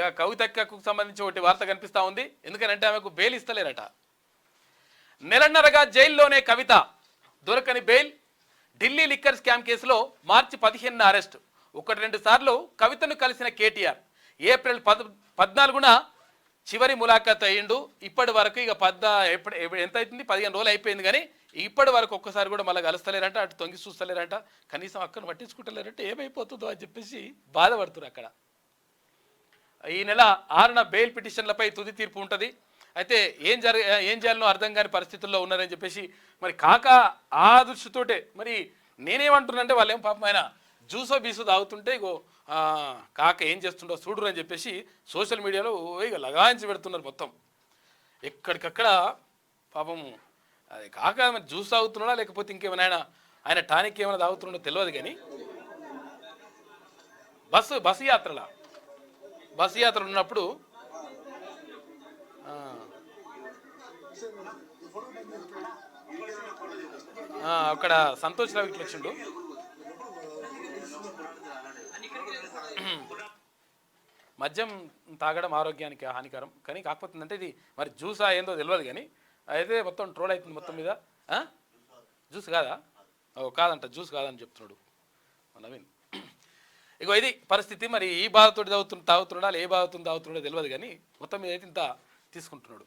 ఇక కవితక్కకు సంబంధించి ఒకటి వార్త కనిపిస్తూ ఉంది. ఎందుకంటే ఆమెకు బెయిల్ ఇస్తలేరట. నెలన్నరగా జైల్లోనే కవిత, దొరకని బెయిల్. ఢిల్లీ లిక్కర్ స్కామ్ కేసులో మార్చి 15న అరెస్టు. 1-2 సార్లు కవితను కలిసిన కేటీఆర్. ఏప్రిల్ 14న చివరి ములాఖాత్ అయ్యిండు. ఇప్పటి వరకు ఇక ఎంత అవుతుంది, 15 రోజులు అయిపోయింది. కానీ ఇప్పటి వరకు ఒక్కసారి కూడా మళ్ళీ కలుస్తలేరంట, అటు తొంగి చూస్తలేరంట, కనీసం అక్కను పట్టించుకుంటలేరంటే ఏమైపోతుందో అని చెప్పేసి బాధపడుతున్నారు అక్కడ. ఈ నెల 6న బెయిల్ పిటిషన్లపై తుది తీర్పు ఉంటుంది. అయితే ఏం చేయాలనో అర్థం కాని పరిస్థితుల్లో ఉన్నారని చెప్పేసి మరి కాక ఆ దృష్టితోటే మరి నేనేమంటున్నానంటే వాళ్ళేం పాపం ఆయన జ్యూసో బీసో తాగుతుంటే ఇగో కాక ఏం చేస్తుండో చూడరు అని చెప్పేసి సోషల్ మీడియాలో ఇక లగాయించి పెడుతున్నారు మొత్తం. ఎక్కడికక్కడ పాపం అది కాక మరి జ్యూస్ తాగుతున్నాడా లేకపోతే ఇంకేమైనా ఆయన టానిక్ ఏమైనా తాగుతున్నాడో తెలియదు. కానీ బస్సు యాత్రలు ఉన్నప్పుడు అక్కడ సంతోష్ రావు ఇట్లా వచ్చిండు. మద్యం తాగడం ఆరోగ్యానికి హానికరం, కానీ కాకపోతే అంటే ఇది మరి జ్యూసా ఏందో తెలియదు. కానీ అయితే మొత్తం ట్రోల్ అవుతుంది మొత్తం మీద. జ్యూస్ కాదా? కాదంట, జ్యూస్ కాదని చెప్తున్నాడు నవీన్. ఇగో ఇది పరిస్థితి. మరి ఈ బాధతో తాగుతున్నాడా ఏ బాధతో తాగుతున్నాడో తెలియదు. కానీ మొత్తం మీద అయితే ఇంత తీసుకుంటున్నాడు.